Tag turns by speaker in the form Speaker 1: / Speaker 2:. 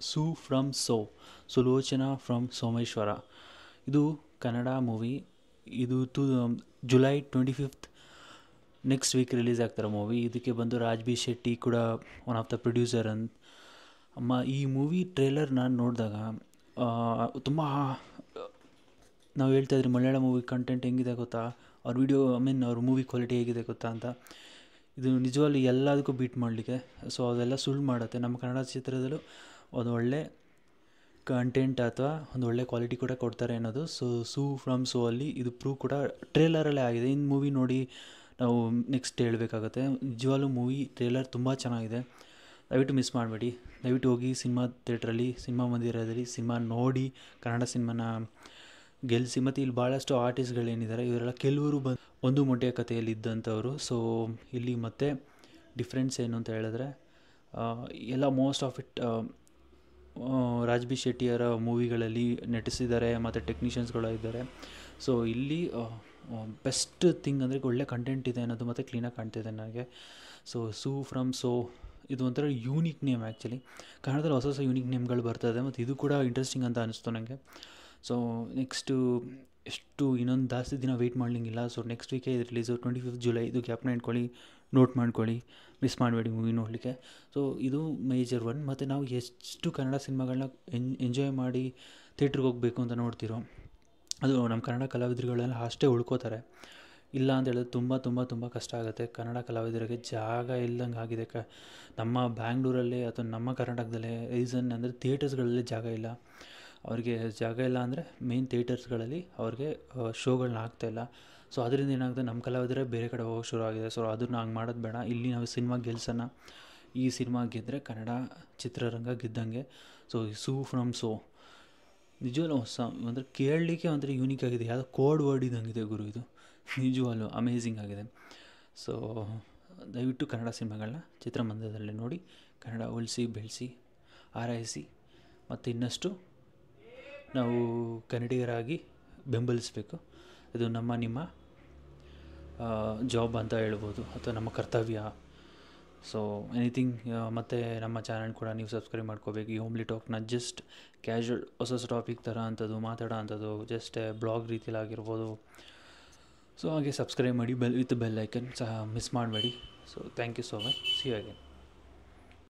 Speaker 1: Suu from Sulochana from Someshwara. ಇದು Kannada movie. ಇದು July 25th next week release ಆಗ್ತಾರೆ ಮೂವಿ. ಇದಕ್ಕೆ ಬಂದು ರಾಜ್ ಬಿ ಶೆಟ್ಟಿ ಕೂಡ ಒನ್ ಆಫ್ ದ ಪ್ರೊಡ್ಯೂಸರ್ ಈ ಮೂವಿ ಟ್ರೇಲರ್ ನಾನು ನೋಡಿದಾಗ ತುಂಬ ನಾವು ಹೇಳ್ತಾಯಿದ್ರಿ ಮಲಯಾಳ ಮೂವಿ ಕಂಟೆಂಟ್ ಹೆಂಗಿದೆ ಗೊತ್ತಾ, ಅವ್ರ ಮೂವಿ ಕ್ವಾಲಿಟಿ ಹೇಗಿದೆ ಗೊತ್ತಾ ಅಂತ. ಇದು ನಿಜವಾಗ್ಲೂ ಎಲ್ಲದಕ್ಕೂ ಬೀಟ್ ಮಾಡಲಿಕ್ಕೆ, ಸೊ ಅದೆಲ್ಲ ಸುಳ್ಳು ಮಾಡುತ್ತೆ. ನಮ್ಮ ಕನ್ನಡ ಚಿತ್ರದಲ್ಲೂ ಒಂದು ಒಳ್ಳೆ ಕಂಟೆಂಟ್ ಅಥವಾ ಒಂದು ಒಳ್ಳೆ ಕ್ವಾಲಿಟಿ ಕೂಡ ಕೊಡ್ತಾರೆ ಅನ್ನೋದು ಸೂ ಫ್ರಮ್ ಅಲ್ಲಿ ಇದು ಪ್ರೂವ್ ಕೂಡ ಟ್ರೇಲರಲ್ಲೇ ಆಗಿದೆ. ಇನ್ನು ಮೂವಿ ನೋಡಿ ನಾವು ನೆಕ್ಸ್ಟ್ ಹೇಳಬೇಕಾಗತ್ತೆ. ನಿಜವಾಗ್ಲೂ ಮೂವಿ ಟ್ರೇಲರ್ ತುಂಬ ಚೆನ್ನಾಗಿದೆ. ದಯವಿಟ್ಟು ಮಿಸ್ ಮಾಡಬೇಡಿ. ದಯವಿಟ್ಟು ಹೋಗಿ ಸಿನಿಮಾ ಥಿಯೇಟ್ರಲ್ಲಿ, ಸಿನಿಮಾ ಮಂದಿರದಲ್ಲಿ ಸಿನಿಮಾ ನೋಡಿ ಕನ್ನಡ ಸಿನಿಮಾನ ಗೆಲ್ಲಿಸಿ. ಮತ್ತು ಇಲ್ಲಿ ಭಾಳಷ್ಟು ಆರ್ಟಿಸ್ಟ್ಗಳೇನಿದ್ದಾರೆ ಇವರೆಲ್ಲ ಕೆಲವರು ಒಂದು ಮೊಟ್ಟೆಯ ಕಥೆಯಲ್ಲಿ ಇದ್ದಂಥವ್ರು. ಸೊ ಇಲ್ಲಿ ಮತ್ತೆ ಡಿಫ್ರೆನ್ಸ್ ಏನು ಅಂತ ಹೇಳಿದ್ರೆ ಎಲ್ಲ most of it Raj B ಶೆಟ್ಟಿಯವರ ಮೂವಿಗಳಲ್ಲಿ ನಟಿಸಿದ್ದಾರೆ ಮತ್ತು ಟೆಕ್ನಿಷಿಯನ್ಸ್ಗಳು ಇದ್ದಾರೆ. ಸೊ ಇಲ್ಲಿ ಬೆಸ್ಟ್ ಥಿಂಗ್ ಅಂದರೆ ಒಳ್ಳೆ ಕಂಟೆಂಟ್ ಇದೆ ಅನ್ನೋದು ಮತ್ತು ಕ್ಲೀನಾಗಿ ಕಾಣ್ತಿದೆ ನನಗೆ. ಸೂ ಫ್ರಮ್ ಇದು ಒಂಥರ ಯೂನಿಕ್ ನೇಮ್ ಆ್ಯಕ್ಚುಲಿ. ಕನ್ನಡದಲ್ಲಿ ಹೊಸ ಯೂನಿಕ್ ನೇಮ್ಗಳು ಬರ್ತದೆ ಮತ್ತು ಇದು ಕೂಡ ಇಂಟ್ರೆಸ್ಟಿಂಗ್ ಅಂತ ಅನಿಸ್ತು ನನಗೆ. ಸೊ ನೆಕ್ಸ್ಟು ಇನ್ನೊಂದು ಜಾಸ್ತಿ ದಿನ ವೆಯ್ಟ್ ಮಾಡಲಿಂಗಿಲ್ಲ. ಸೊ ನೆಕ್ಸ್ಟ್ ವೀಕೇ ಇದು ರಿಲೀಸು 25th ಜುಲೈ. ಇದು ಗ್ಯಾಪ್ನ ಇಟ್ಕೊಳ್ಳಿ, ನೋಟ್ ಮಾಡ್ಕೊಳ್ಳಿ, ಮಿಸ್ ಮಾಡಬೇಡಿ ಮೂವಿ ನೋಡಲಿಕ್ಕೆ. ಸೊ ಇದು ಮೇಜರ್ ಒನ್. ಮತ್ತು ನಾವು ಎಷ್ಟು ಕನ್ನಡ ಸಿನಿಮಾಗಳನ್ನ ಎಂಜಾಯ್ ಮಾಡಿ ಥಿಯೇಟ್ರಿಗೆ ಹೋಗಬೇಕು ಅಂತ ನೋಡ್ತಿರೋ, ಅದು ನಮ್ಮ ಕನ್ನಡ ಕಲಾವಿದರುಗಳೆಲ್ಲ ಅಷ್ಟೇ ಉಳ್ಕೋತಾರೆ. ಇಲ್ಲ ಅಂತ ಹೇಳಿದ್ರೆ ತುಂಬ ತುಂಬ ತುಂಬ ಕಷ್ಟ ಆಗುತ್ತೆ. ಕನ್ನಡ ಕಲಾವಿದರಿಗೆ ಜಾಗ ಇಲ್ಲದಂಗೆ ಆಗಿದೆ. ನಮ್ಮ ಬ್ಯಾಂಗ್ಳೂರಲ್ಲಿ ಅಥವಾ ನಮ್ಮ ಕರ್ನಾಟಕದಲ್ಲೇ ರೀಸನ್ ಅಂದರೆ ಥಿಯೇಟರ್ಸ್ಗಳಲ್ಲಿ ಜಾಗ ಇಲ್ಲ. ಅವ್ರಿಗೆ ಜಾಗ ಇಲ್ಲ ಅಂದರೆ ಮೇನ್ ಥಿಯೇಟರ್ಸ್ಗಳಲ್ಲಿ ಅವ್ರಿಗೆ ಶೋಗಳನ್ನ ಆಗ್ತಾಯಿಲ್ಲ. ಸೊ ಅದರಿಂದ ಏನಾಗುತ್ತೆ, ನಮ್ಮ ಕಲಾವಿದರೇ ಬೇರೆ ಕಡೆ ಹೋಗೋಕೆ ಶುರು ಆಗಿದೆ. ಸೊ ಅದನ್ನು ಹಂಗೆ ಮಾಡೋದು ಬೇಡ. ಇಲ್ಲಿ ನಾವು ಸಿನಿಮಾ ಗೆಲ್ಸೋಣ. ಈ ಸಿನಿಮಾ ಗೆದ್ದರೆ ಕನ್ನಡ ಚಿತ್ರರಂಗ ಗೆದ್ದಂಗೆ. ಸೊ ಸೂ ಫ್ರಮ್ ನಿಜವಲ್ಲೂ ಅಂದರೆ ಕೇಳಲಿಕ್ಕೆ ಒಂಥರ ಯೂನಿಕ್ ಆಗಿದೆ. ಯಾವುದೋ ಕೋಡ್ ವರ್ಡ್ ಇದ್ದಂಗಿದೆ ಗುರು ಇದು. ನಿಜವಲ್ಲೂ ಅಮೇಝಿಂಗ್ ಆಗಿದೆ. ಸೊ ದಯವಿಟ್ಟು ಕನ್ನಡ ಸಿನಿಮಾಗಳನ್ನ ಚಿತ್ರಮಂದಿರದಲ್ಲಿ ನೋಡಿ ಕನ್ನಡ ಉಳಿಸಿ ಬೆಳೆಸಿ ಆರೈಸಿ ಮತ್ತು ಇನ್ನಷ್ಟು ನಾವು ಕನ್ನಡಿಗರಾಗಿ ಬೆಂಬಲಿಸಬೇಕು. ಇದು ನಿಮ್ಮ ಜಾಬ್ ಅಂತ ಹೇಳ್ಬೋದು ಅಥವಾ ನಮ್ಮ ಕರ್ತವ್ಯ. So anything. ಮತ್ತು ನಮ್ಮ ಚಾನಲ್ ಕೂಡ ನೀವು ಸಬ್ಸ್ಕ್ರೈಬ್ ಮಾಡ್ಕೋಬೇಕು. ಈ ಹೋಮ್ಲಿ ಟಾಕ್ನ ಜಸ್ಟ್ ಕ್ಯಾಶುವಲ್ ಹೊಸ ಟಾಪಿಕ್ ಥರ ಅಂಥದ್ದು ಮಾತಾಡೋ ಅಂಥದ್ದು, ಜಸ್ಟ್ ಬ್ಲಾಗ್ ರೀತಿಯಲ್ಲಿ ಆಗಿರ್ಬೋದು. ಸೊ ಹಾಗೆ ಸಬ್ಸ್ಕ್ರೈಬ್ ಮಾಡಿ ವಿತ್ ಬೆಲ್ ಐಕನ್ ಸಹ ಮಿಸ್ ಮಾಡಬೇಡಿ. So thank you so much. See you again.